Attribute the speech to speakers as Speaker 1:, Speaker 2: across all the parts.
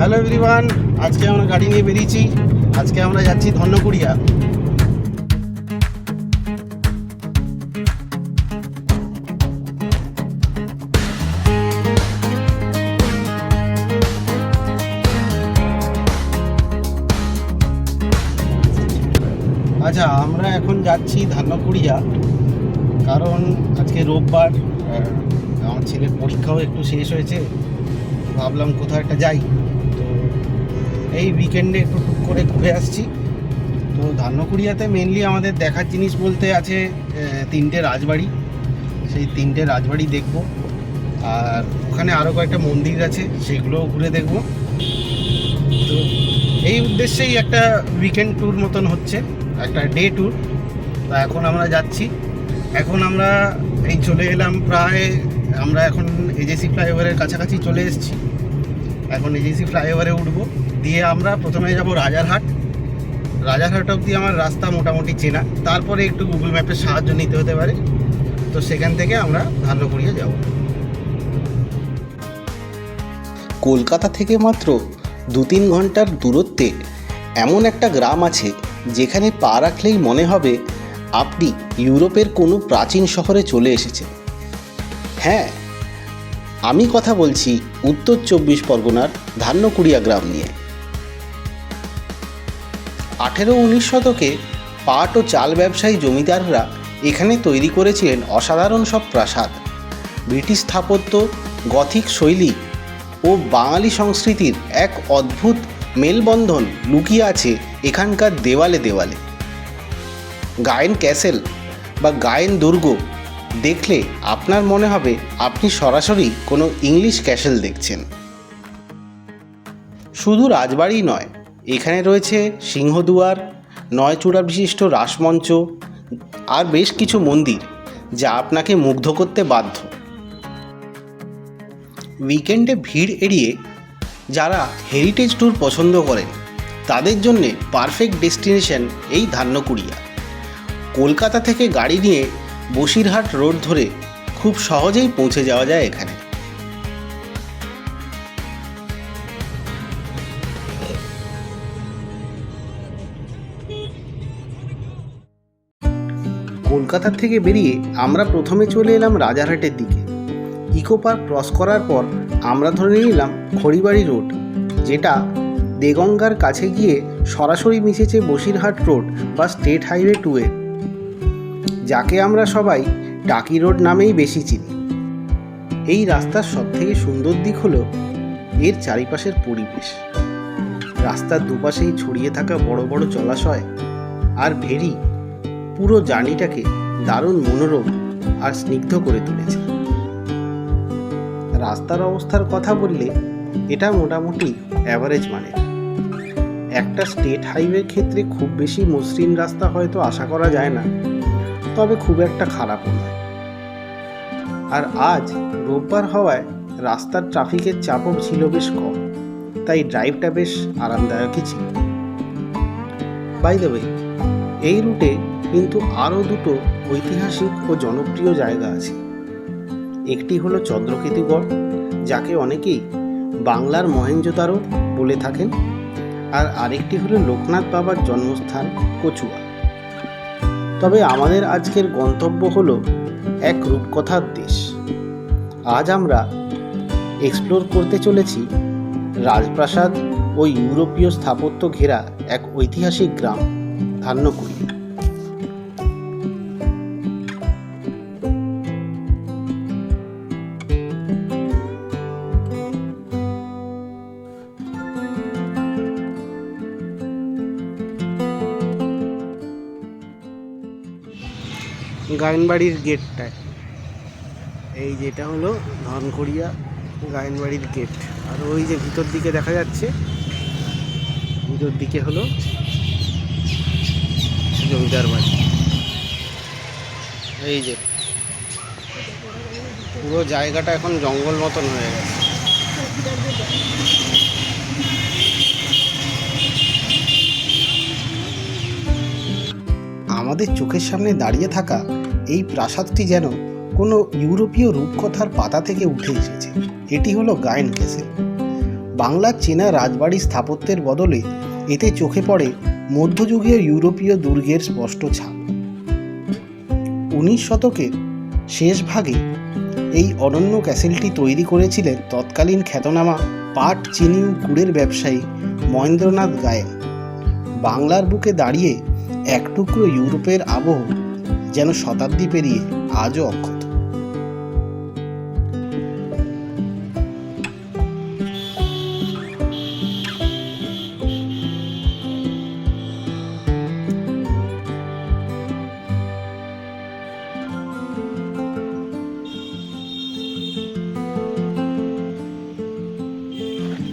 Speaker 1: Hello everyone, আজকে আমরা গাড়ি নিয়ে বেরিয়েছি। আজকে আমরা যাচ্ছি ধন্যকুড়িয়া। আচ্ছা, আমরা এখন যাচ্ছি ধন্যকুড়িয়া কারণ আজকে রোববার। আমার ছেলের পরীক্ষাও একটু শেষ হয়েছে, ভাবলাম কোথাও একটা যাই। তো এই উইকেন্ডে একটু টুক করে ঘুরে আসছি। তো ধন্যকুড়িয়াতে মেনলি আমাদের দেখার জিনিস বলতে আছে তিনটে রাজবাড়ি। সেই তিনটে রাজবাড়ি দেখব, আর ওখানে আরও কয়েকটা মন্দির আছে, সেগুলোও ঘুরে দেখব। তো এই উদ্দেশ্যেই একটা উইকেন্ড ট্যুর মতন হচ্ছে, একটা ডে ট্যুর। তো এখন আমরা যাচ্ছি। এখন আমরা এই চলে এলাম, প্রায় আমরা এখন এজেসি ফ্লাইওভারের কাছাকাছি চলে এসেছি। এখন এজেসি ফ্লাইওভারে উঠবো, দিয়ে আমরা প্রথমে যাব রাজারহাট। রাজারহাট অবধি আমার রাস্তা মোটামুটি চেনা, তারপরে একটু গুগল ম্যাপের সাহায্য নিতে হতে পারে। তো সেখান থেকে আমরা ধন্যকুড়িয়া যাব।
Speaker 2: কলকাতা থেকে মাত্র 2-3 ঘন্টার দূরত্বে এমন একটা গ্রাম আছে যেখানে পা রাখলেই মনে হবে আপনি ইউরোপের কোনো প্রাচীন শহরে চলে এসেছেন। হ্যাঁ, আমি কথা বলছি উত্তর 24 পরগনার ধন্যকুড়িয়া গ্রাম নিয়ে। 18-19 শতকে পাট ও চাল ব্যবসায়ী জমিদাররা এখানে তৈরি করেছিলেন অসাধারণ সব প্রাসাদ। ব্রিটিশ স্থাপত্য, গথিক শৈলী ও বাঙালি সংস্কৃতির এক অদ্ভুত মেলবন্ধন লুকিয়ে আছে এখানকার দেওয়ালে দেওয়ালে। গায়েন ক্যাসেল বা গায়েন দুর্গ দেখলে আপনার মনে হবে আপনি সরাসরি কোনো ইংলিশ ক্যাসেল দেখছেন। শুধু রাজবাড়ি নয়, এখানে রয়েছে সিংহদুয়ার, 9 চূড়া বিশিষ্ট রাসমঞ্চ আর বেশ কিছু মন্দির যা আপনাকে মুগ্ধ করতে বাধ্য। উইকেন্ডে ভিড় এড়িয়ে যারা হেরিটেজ ট্যুর পছন্দ করেন তাদের জন্যে পারফেক্ট ডেস্টিনেশন এই ধন্যকুড়িয়া। কলকাতা থেকে গাড়ি নিয়ে বসিরহাট রোড ধরে খুব সহজেই পৌঁছে যাওয়া যায় এখানে। কলকাতা থেকে বেরিয়ে আমরা প্রথমে চলে এলাম রাজারহাটের দিকে। ইকো পার্ক ক্রস করার পর আমরা ধরে নিলাম খড়িবাড়ি রোড, যেটা দেগঙ্গার কাছে গিয়ে সরাসরি মিশেছে বসিরহাট রোড বা স্টেট হাইওয়ে 2-এ, যাকে আমরা সবাই টাকি রোড নামেই বেশি চিনি। এই রাস্তার সবথেকে সুন্দর দিক হলো এর চারিপাশের পরিবেশ। রাস্তার দুপাশেই ছড়িয়ে থাকা বড় বড় জলাশয় আর ভেরি পুরো জার্নিটাকে দারুণ মনোরম আর স্নিগ্ধ করে তুলেছে। রাস্তার অবস্থার কথা বললে এটা মোটামুটি অ্যাভারেজ মানের। একটা স্টেট হাইওয়ের ক্ষেত্রে খুব বেশি মসৃণ রাস্তা হয়তো আশা করা যায় না, তবে খুব একটা খারাপও নয়। আর আজ রোববার হওয়ায় রাস্তার ট্রাফিকের চাপও ছিল বেশ কম, তাই ড্রাইভটা বেশ আরামদায়কই ছিল। বাই দ্য ওয়ে, এই রুটে কিন্তু আরও দুটো ঐতিহাসিক ও জনপ্রিয় জায়গা আছে। একটি হলো চন্দ্রকেতুগড়, যাকে অনেকেই বাংলার মহেঞ্জোদারো বলে থাকেন, আর আরেকটি হলো লোকনাথ বাবার জন্মস্থান কচুয়া। তবে আমাদের আজকের গন্তব্য হলো এক রূপকথার দেশ। আজ আমরা এক্সপ্লোর করতে চলেছি রাজপ্রাসাদ ও ইউরোপীয় স্থাপত্য ঘেরা এক ঐতিহাসিক গ্রাম ধন্যকুড়িয়া।
Speaker 1: গায়েনবাড়ির গেটটায়, এই যেটা হলো ধনকুড়িয়া গায়েনবাড়ির গেট। আর ওই যে ভিতর দিকে দেখা যাচ্ছে, ভিতর দিকে হলো জমিদার বাড়ি। এই যে পুরো জায়গাটা এখন জঙ্গল মতন হয়ে গেছে।
Speaker 2: আমাদের চোখের সামনে দাঁড়িয়ে থাকা এই প্রাসাদটি যেন কোনো ইউরোপীয় রূপকথার পাতা থেকে উঠে এসেছে। এটি হলো গায়েন ক্যাসেল। বাংলার চেনা রাজবাড়ির স্থাপত্যের বদলে এতে চোখে পড়ে মধ্যযুগীয় ইউরোপীয় দুর্গের স্পষ্ট ছাপ। 19 শতকের শেষ ভাগে এই অনন্য ক্যাসেলটি তৈরি করেছিলেন তৎকালীন খ্যাতনামা পাট, চিনি ও গুড়ের ব্যবসায়ী মহেন্দ্রনাথ গায়েন। বাংলার বুকে দাঁড়িয়ে এক টুকরো ইউরোপের আবহ যেন শতাব্দী পেরিয়ে আজও অক্ষত।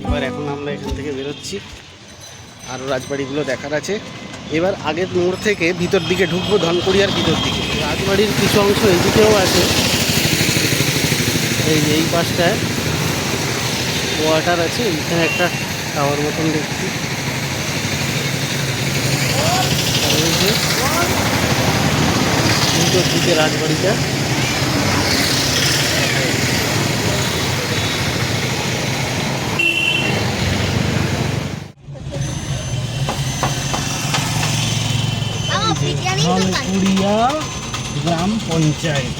Speaker 2: এবার এখন আমরা এখান থেকে বেরোচ্ছি, আরও রাজবাড়িগুলো দেখার আছে। এবার আগের মোড় থেকে ভিতর দিকে ঢুকবো, ধনকুড়িয়ার ভিতর দিকে। রাজবাড়ির কিছু অংশ এইদিকেও আছে, এই যে এই পাশটায় ওয়াটার আছে, এখানে একটা টাওয়ার মতন দেখছি। আর ওই যে ভিতর দিকে রাজবাড়িটা। ধনকুড়িয়া গ্রাম পঞ্চায়েত।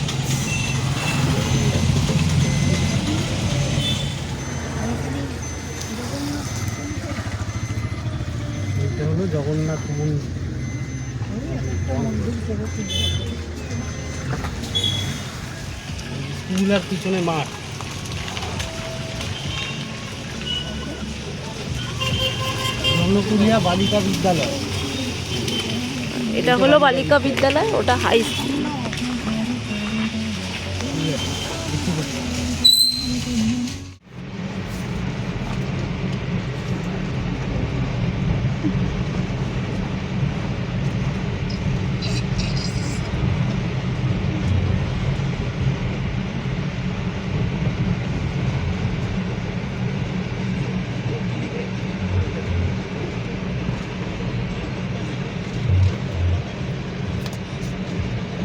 Speaker 2: এটা হলো জগন্নাথ মন্দির। স্কুল আর পিছনে মাঠ। ধনকুড়িয়া বালিকা বিদ্যালয়।
Speaker 3: এটা হলো বালিকা বিদ্যালয়, ওটা high school.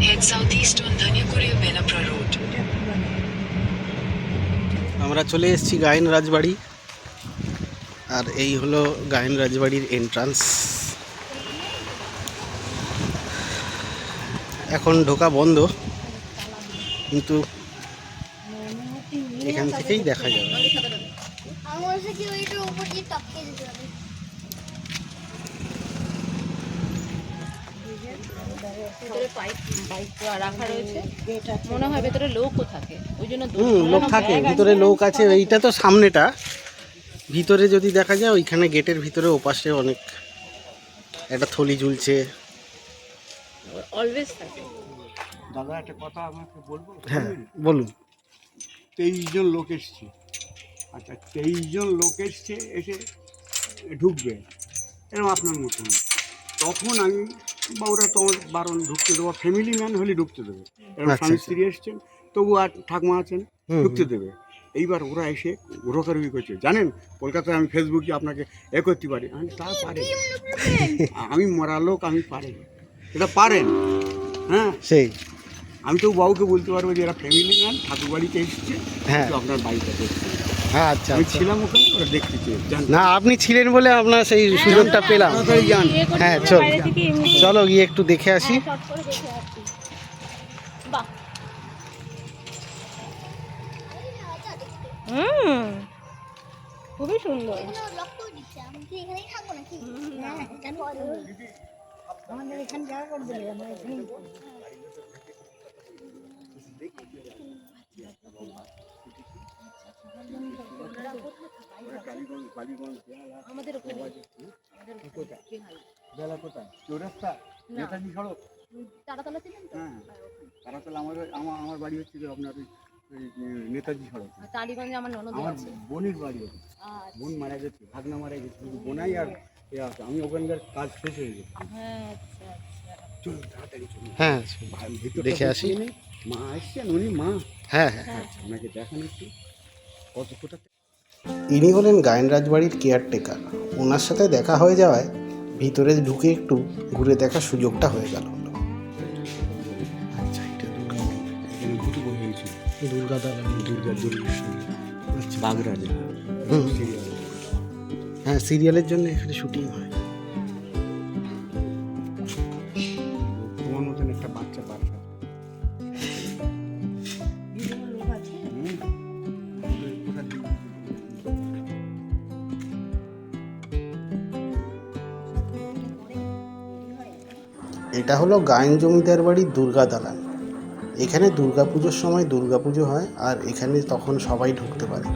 Speaker 4: Head southeast on Dhanyakuriya Benapra Road.
Speaker 2: আমরা চলে এসেছি গায়েন রাজবাড়ি, আর এই হলো গায়েন রাজবাড়ির এন্ট্রান্স। এখন ঢোকা বন্ধ, কিন্তু এখান থেকেই দেখা যাবে।
Speaker 3: রাখা রয়েছে, মনে হয় ভেতরে লোকও থাকে, ওই জন্য
Speaker 2: লোক থাকে, ভিতরে লোক আছে। এইটা তো সামনেটা, ভিতরে যদি দেখা যায় ওইখানে গেটের ভিতরে ওপাশে অনেক একটা থলি ঝুলছে।
Speaker 3: অলওয়েজ থাকে।
Speaker 5: দাদা একটা কথা আমাকে বলবো?
Speaker 2: হ্যাঁ বলুন।
Speaker 5: 23 জন লোক এসছে। আচ্ছা 23 জন লোক এসছে, এসে ঢুকবে এরকম আপনার মতন। তখন আমি বা ওরা তো আমার বারণ ঢুকতে দেবো, ফ্যামিলি ম্যান হলে ঢুকতে দেবে। এরকম
Speaker 2: আচ্ছা,
Speaker 5: স্বামী
Speaker 2: আচ্ছা।
Speaker 5: স্ত্রী এসছেন, তবু আর ঠাকমা আছেন, ঢুকতে দেবে। এইবার ওরা এসে রোকারুকি করছে, জানেন কলকাতায় আমি ফেসবুকে আপনাকে এ করতে পারি। আমি তা পারে, আমি মরা লোক, আমি পারে, এটা পারেন। হ্যাঁ
Speaker 2: সেই
Speaker 5: আমি তো বাবুকে বলতে পারবো যে এরা ফ্যামিলি ম্যান, ঠাকুর বাড়িতে এসছে,
Speaker 2: হ্যাঁ।
Speaker 5: একটু আপনার বাড়িটা দেখতে।
Speaker 2: হ্যাঁ আচ্ছা
Speaker 5: আমি
Speaker 2: আচ্ছা।
Speaker 5: ছিলাম ওখানে, ওরা দেখতে চেয়ে জান।
Speaker 2: না আপনি ছিলেন বলে আপনার সেই সুযোগটা পেলাম।
Speaker 5: তাড়াতাড়ি যান।
Speaker 2: হ্যাঁ চল, চলো গিয়ে একটু দেখে আসি।
Speaker 3: বাহ, খুবই সুন্দর।
Speaker 6: আমাদের এখানে জায়গা করে দিলে আমরা এখানে
Speaker 3: আমাদের ওখানে
Speaker 5: বেলা কোথায়? চৌরাস্তা, নেতাজি সড়ক।
Speaker 3: তারাতলা ছিলেন তো?
Speaker 5: হ্যাঁ, তারাতলা আমার বাড়ি হচ্ছে যে আপনার ওই নেতাজি সড়ক।
Speaker 3: টালিগঞ্জে আমার ননদ
Speaker 5: আমার
Speaker 3: আছে।
Speaker 5: বোনের বাড়ি আছে, বোন মারা গেছে, ভাগনা মারা গেছে, শুধু বোনাই আর এ আছে। আমি ওখানকার কাজ শেষ হয়ে গেছে।
Speaker 3: হ্যাঁ আচ্ছা আচ্ছা।
Speaker 5: চলুন তাড়াতাড়ি চলুন।
Speaker 2: হ্যাঁ
Speaker 5: ভিতরটা
Speaker 2: দেখে আসি।
Speaker 5: দেখিয়ে নিই। মা এসছেন, উনি মা।
Speaker 2: হ্যাঁ হ্যাঁ।
Speaker 5: আপনাকে দেখান একটু কত কোথা।
Speaker 2: ইনি হলেন গায়েন রাজবাড়ির কেয়ারটেকার। ওনার সাথে দেখা হয়ে যাওয়ায় ভিতরে ঢুকে একটু ঘুরে দেখার সুযোগটা হয়ে গেল।
Speaker 5: আচ্ছা এটা এখানে ঘুটু হয়েছিল
Speaker 2: দুর্গা দালান।
Speaker 5: দুর্গা দুর্গা বাগরাজে
Speaker 2: হুম।
Speaker 5: সিরিয়াল
Speaker 2: হ্যাঁ, সিরিয়ালের জন্য এখানে শুটিং হয়।
Speaker 5: তোমার মতন একটা বাচ্চা বাচ্চা
Speaker 6: বিভিন্ন লোক আছে।
Speaker 2: এটা হলো গায়েন জমিদার বাড়ির দুর্গা দালান। এখানে দুর্গাপুজোর সময় দুর্গাপুজো হয়, আর এখানে তখন সবাই ঢুকতে পারে।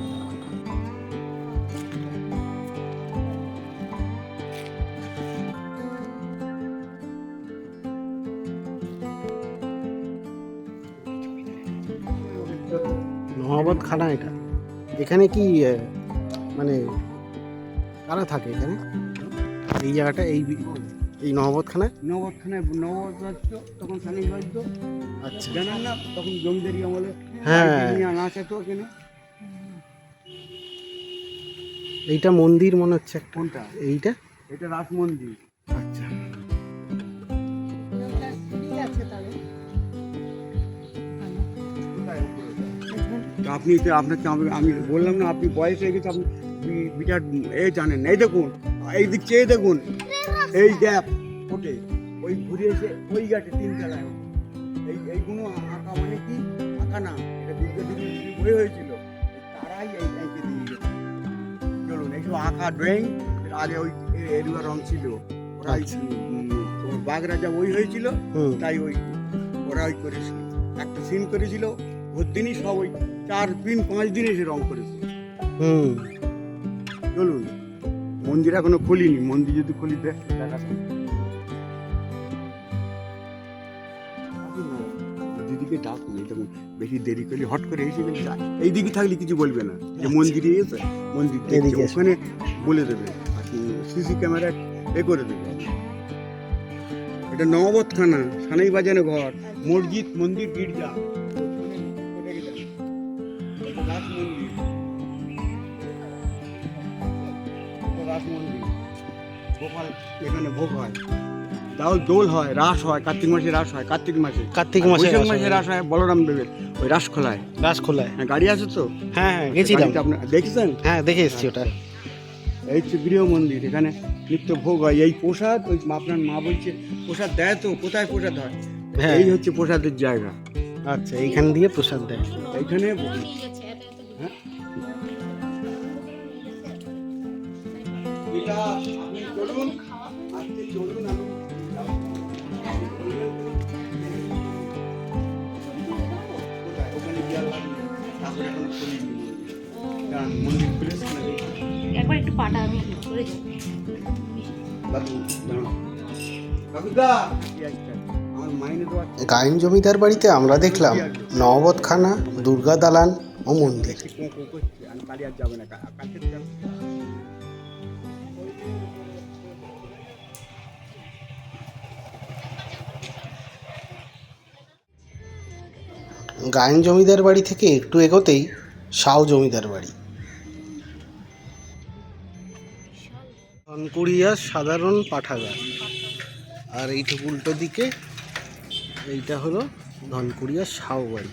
Speaker 2: নহবত খানা এটা। এখানে কি মানে কারা থাকে এখানে, এই জায়গাটা, এই নহবত খানায়?
Speaker 5: নবতখানায় নবত বাজতো, তখন সানিক বাজতো।
Speaker 2: আচ্ছা,
Speaker 5: জানেন না, তখন জমিদারি আমলে
Speaker 2: হ্যাঁ।
Speaker 5: আনা আছে তো এখানে।
Speaker 2: এইটা মন্দির মনে হচ্ছে একটা।
Speaker 5: কোনটা?
Speaker 2: এইটা?
Speaker 5: এটা রাস মন্দির।
Speaker 2: আচ্ছা,
Speaker 6: একটা সিঁড়ি আছে তাহলে।
Speaker 5: তো আপনি তো আপনাকে আমি বললাম না, আপনি বয়স হয়ে গেছে, আপনি বিরাট জানেন। এই দেখুন, এই দিক চেয়ে দেখুন, এই গ্যাপ ওঠে, ওই ঘুরে এসে ওই গাটে 3 তলায়। এইগুলো আঁকা মানে কি আঁকা না, এটা দুর্গাদেবীর বই হয়েছিল, তারাই এই আঁকে দিয়ে গেছে। চলুন, এইসব আঁকা ড্রয়িং আগে ওই এরিয়া রং ছিল, ওরাই তোমার বাঘ রাজা বই হয়েছিল, তাই ওরা ওই করেছিল, একটা সিন করেছিল, ওর দিনই সব ওই 4-5 দিন এসে রং করেছে। চলুন, মন্দির এখনো খুলিনি, মন্দির যদি খুলি দেখা দিদিকে ডাকুন। এই দেখুন, বেশি দেরি করলে হট করে এসে এই দিকে থাকলে কিছু বলবে না যে মন্দিরে এসে মন্দির দেখছে, ওখানে বলে দেবে, সিসি ক্যামেরা করে দেবে। এটা নহবত খানা, সানাই বাজানো ঘর, মসজিদ, মন্দির, গির্জা, রাস মন্দির, রাস মন্দির, গোপাল এখানে ভোগ হয়, দোল হয়, রাস হয়, কার্তিক মাসে রাস হয়, কার্তিক মাসে বৈশাখ মাসে রাস হয়, বলরাম দেবের ওই রাসখোলায়। হ্যাঁ, গাড়ি আছে তো?
Speaker 2: হ্যাঁ, গেছিলাম।
Speaker 5: আপনার দেখেছেন?
Speaker 2: হ্যাঁ, দেখে এসছি ওটা।
Speaker 5: এই হচ্ছে গৃহ মন্দির, এখানে নিত্য ভোগ হয়। এই প্রসাদ, ওই আপনার মা বলছে প্রসাদ দেয় তো, কোথায় প্রসাদ হয়?
Speaker 2: হ্যাঁ,
Speaker 5: এই হচ্ছে প্রসাদের জায়গা।
Speaker 2: আচ্ছা, এইখান দিয়ে প্রসাদ দেয়।
Speaker 5: এইখানে হ্যাঁ, এটা আপনি চলুন, আজকে চলুন, আমি ওখানে গিয়ে তারপরে এখন খুলিনি মন্দির, খুলেছে না দেখি।
Speaker 3: একবার একটু পাটা আমি করেছি।
Speaker 5: আমার মাইনে দেওয়া
Speaker 2: গায়েন জমিদার বাড়িতে আমরা দেখলাম নহবত খানা, দুর্গা দালান ও মন্দির।
Speaker 5: আমি কালি আর যাবে না, কালকে যাবো।
Speaker 2: গায়েন জমিদার বাড়ি থেকে একটু এগোতেই সাউ জমিদার বাড়ি। ধনকুড়িয়ার সাধারণ পাঠাগার, আর এইটুকু উল্টো দিকে এইটা হলো ধনকুড়িয়ার সাউ বাড়ি।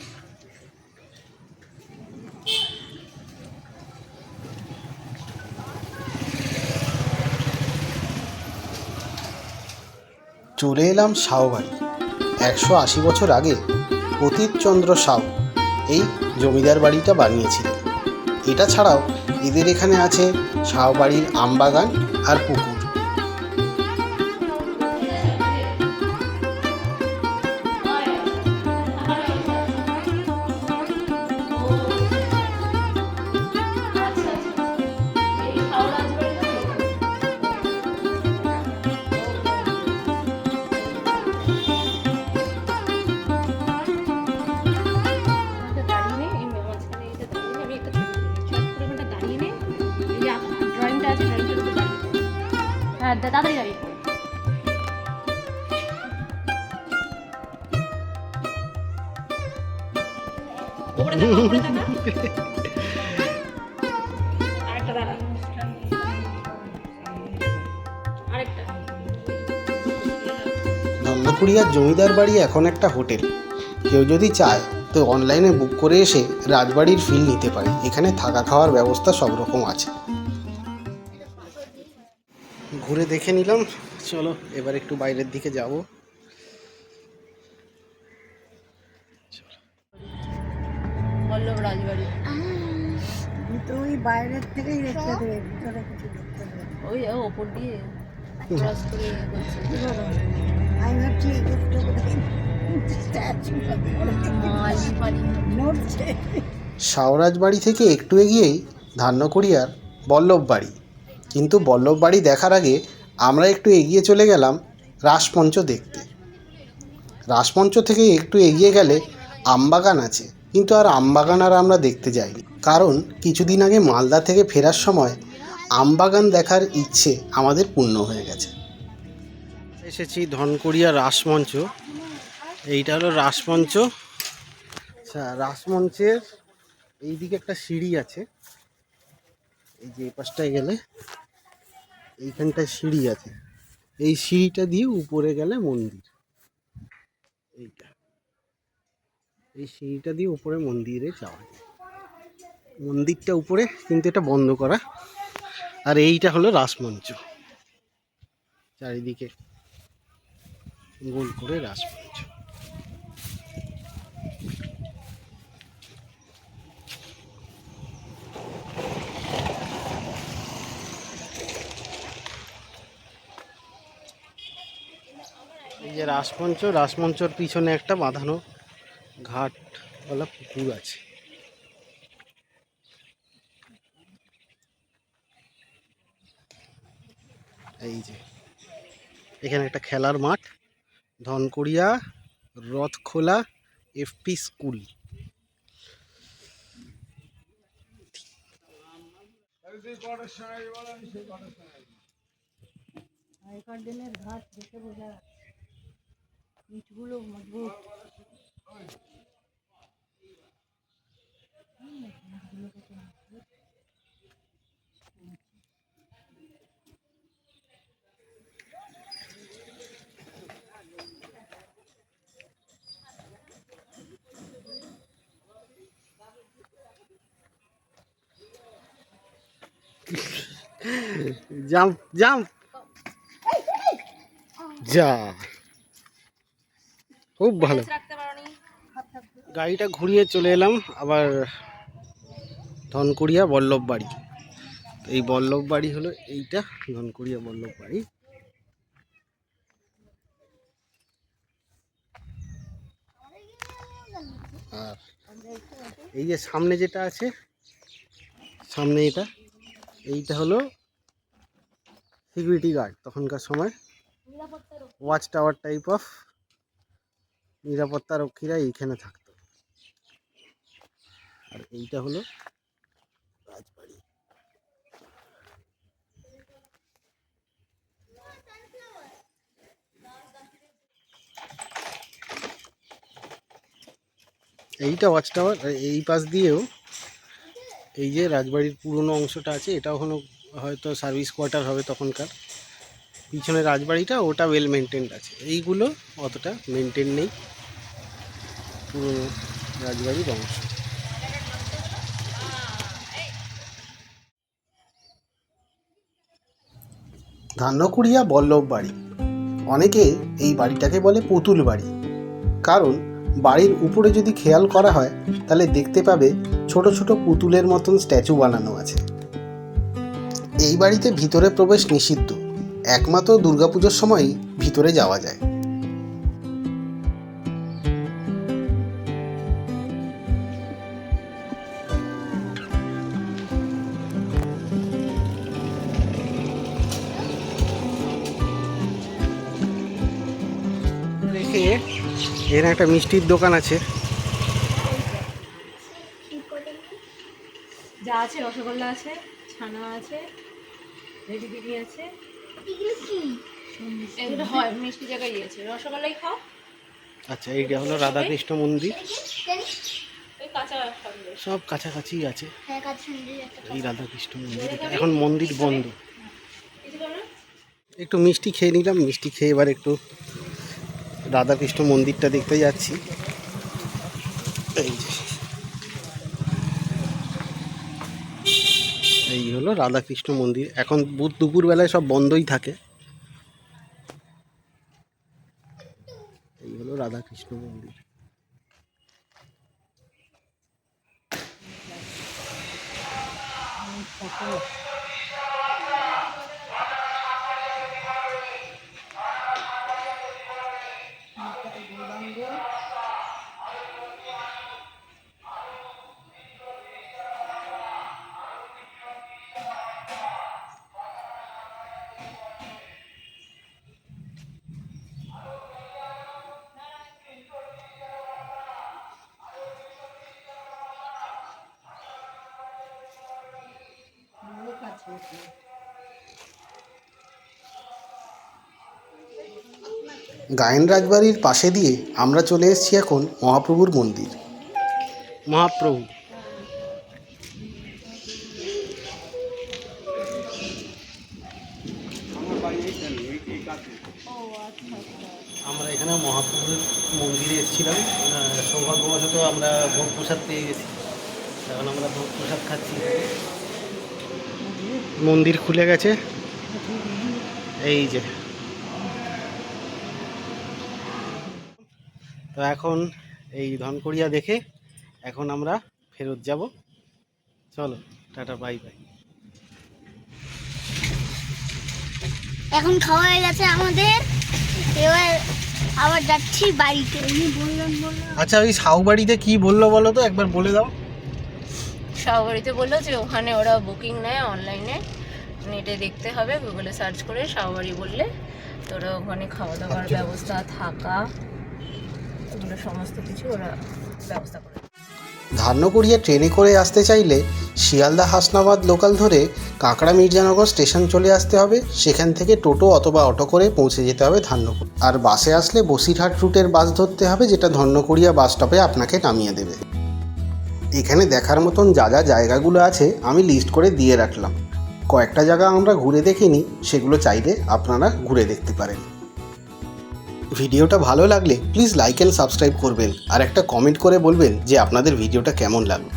Speaker 2: চলে এলাম সাউ বাড়ি। 180 বছর আগে অতীতচন্দ্র সাউ এই জমিদার বাড়িটা বানিয়েছিলেন। এটা ছাড়াও এদের এখানে আছে সাউ বাড়ির আমবাগান আর পুকুর।
Speaker 3: হ্যাঁ, তাড়াতাড়ি যাবি। আরেকটা দাঁড়া, আরেকটা।
Speaker 2: ধনকুড়িয়ার জমিদার বাড়ি এখন একটা হোটেল। কেউ যদি চায় তো অনলাইনে বুক করে এসে রাজবাড়ির ফিল নিতে পারে। এখানে থাকা খাওয়ার ব্যবস্থা সব রকম আছে। ঘুরে দেখে নিলাম, চলো এবার একটু বাইরের দিকে যাব।
Speaker 3: বল্লভ রাজবাড়ি
Speaker 6: ওই বাইরের থেকেই দেখতে দেবে, ভিতরে কিছু দেখতে দেবে না।
Speaker 3: ওই ওপর দিয়ে ক্রস করে ইয়ে করছে।
Speaker 6: আমি ভাবছি একটু স্ট্যাচু
Speaker 3: মালি ফালি
Speaker 6: নড়ছে।
Speaker 2: শাওরাজ বাড়ি থেকে একটু এগিয়েই ধান্যকুড়িয়ার বল্লভ বাড়ি। কিন্তু বল্লভ বাড়ি দেখার আগে আমরা একটু এগিয়ে চলে গেলাম রাসমঞ্চ দেখতে। রাসমঞ্চ থেকে একটু এগিয়ে গেলে আমবাগান আছে, কিন্তু আর আমবাগান আর আমরা দেখতে যাইনি, কারণ কিছুদিন আগে মালদা থেকে ফেরার সময় আমবাগান দেখার ইচ্ছে আমাদের পূর্ণ হয়ে গেছে। এসেছি ধনকুড়িয়া রাসমঞ্চ। এইটা হলো রাসমঞ্চ। আচ্ছা, রাসমঞ্চের এইদিকে একটা সিঁড়ি আছে, এই যে এই পাশটায় গেলে এইখানটায় সিঁড়ি আছে, এই সিঁড়িটা দিয়ে উপরে গেলে মন্দির। এইটা, এই সিঁড়িটা দিয়ে উপরে মন্দিরে যাওয়া যায়। মন্দিরটা উপরে, কিন্তু এটা বন্ধ করা। আর এইটা হলো রাসমঞ্চ, চারিদিকে গোল করে রাসমঞ্চ। এই যে রাসমঞ্চ, রাসমঞ্চর পিছনে একটা বাঁধানো ঘাটওয়ালা পুকুর আছে। এই যে এখানে একটা খেলার মাঠ, ধনকুড়িয়া রথখোলা এফপি স্কুল।
Speaker 6: আগেকার দিনের ঘাট দেখে বোঝা যাচ্ছে, ইটগুলো মজবুত।
Speaker 2: জাম্প জাম্প, যা খুব ভালো। গাড়িটা ঘুরিয়ে চলে এলাম আবার ধনকুড়িয়া বল্লভ বাড়ি। এই বল্লভ বাড়ি হলো এইটা, ধনকুড়িয়া বল্লভ বাড়ি। আর এই যে সামনে যেটা আছে, সামনে এইটা হলো সিকিউরিটি গার্ড। তখনকার সময় ওয়াচ টাওয়ার টাইপ অফ নিরাপত্তা রক্ষীরা এইখানে থাকতো। আর এইটা হলো রাজবাড়ি। এইটা ওয়াচ টাওয়ার। এই পাশ দিয়েও এই যে রাজবাড়ির পুরনো অংশটা আছে, এটাও হয়তো সার্ভিস কোয়ার্টার হবে তখনকার। পিছনে রাজবাড়িটা ওটা ওয়েল মেনটেন্ড আছে, এইগুলো অতটা মেনটেন নেই, পুরনো রাজবাড়ির অংশ। ধান্যকুড়িয়া বল্লভ বাড়ি, অনেকে এই বাড়িটাকে বলে পুতুল বাড়ি, কারণ বাড়ির উপরে যদি খেয়াল করা হয় তাহলে দেখতে পাবে ছোট ছোট পুতুলের মতন স্ট্যাচু বানানো আছে। এই বাড়িতে ভিতরে প্রবেশ নিষিদ্ধ, একমাত্র দুর্গাপুজোর সময়ই ভিতরে যাওয়া যায়। রেখে এখানে একটা মিষ্টির দোকান আছে।
Speaker 3: যা আছে রসগোল্লা আছে, ছানা আছে, ভেজিটেবি আছে। এগুলো হয় মিষ্টি জায়গায় আছে, রসগোল্লাই খাও।
Speaker 2: আচ্ছা, এইটা হলো রাধাকৃষ্ণ মন্দির,
Speaker 3: এই কাঁচা সন্দেশ
Speaker 2: সব কাছাকাছি আছে। এই রাধাকৃষ্ণ মন্দির, এখন মন্দির বন্ধ। একটু মিষ্টি খেয়ে নিলাম, মিষ্টি খেয়ে এবার একটু রাধাকৃষ্ণ মন্দিরটা দেখতে যাচ্ছি। এই যে এই হলো হলো রাধাকৃষ্ণ মন্দির। এখন দুপুরবেলায় সব বন্ধই থাকে। এই হলো রাধাকৃষ্ণ মন্দির। গায়েন রাজবাড়ির পাশে দিয়ে আমরা চলে এসেছি এখন মহাপ্রভুর মন্দির। মহাপ্রভু আমরা এখানে মহাপ্রভুর মন্দিরে এসেছিলাম। সৌভাগ্যবশত আমরা ভোগ প্রসাদ পেয়ে গেছি। এখন আমরা ভোগ প্রসাদ খাচ্ছি। মন্দির খুলে গেছে, এই যে। তো এখন এই ধনকড়িয়া দেখে এখন আমরা ফেরত যাব। চলো, টাটা, বাই বাই।
Speaker 6: এখন খাওয়া হয়ে গেছে আমাদের, এবার আবার যাচ্ছি বাড়িতে।
Speaker 2: আচ্ছা, ওই সাউবাড়িতে কি বললো বলো তো, একবার বলে দাও।
Speaker 3: শাহবাড়িতে বললো যে ওখানে ওরা বুকিং নেয় অনলাইনে, নেটে দেখতে হবে, গুগলে সার্চ করে শাহবাড়ি বললে তো ওরা ওখানে খাওয়া দাওয়ার ব্যবস্থা, থাকা, এগুলো সমস্ত কিছু ওরা ব্যবস্থা করে।
Speaker 2: ধান্যকুড়িয়া ট্রেনে করে আসতে চাইলে শিয়ালদা হাসনাবাদ লোকাল ধরে কাঁকড়া মির্জানগর স্টেশন চলে আসতে হবে। সেখান থেকে টোটো অথবা অটো করে পৌঁছে যেতে হবে ধান্যকুড়ি। আর বাসে আসলে বসিরহাট রুটের বাস ধরতে হবে, যেটা ধন্যকুড়িয়া বাস স্টপে আপনাকে নামিয়ে দেবে। এখানে দেখার মতন যা যা জায়গাগুলো আছে আমি লিস্ট করে দিয়ে রাখলাম। কয়েকটা জায়গা আমরা ঘুরে দেখিনি, সেগুলো চাইলে আপনারা ঘুরে দেখতে পারেন। ভিডিওটা ভালো লাগলে প্লিজ লাইক অ্যান্ড সাবস্ক্রাইব করবেন, আর একটা কমেন্ট করে বলবেন যে আপনাদের ভিডিওটা কেমন লাগলো।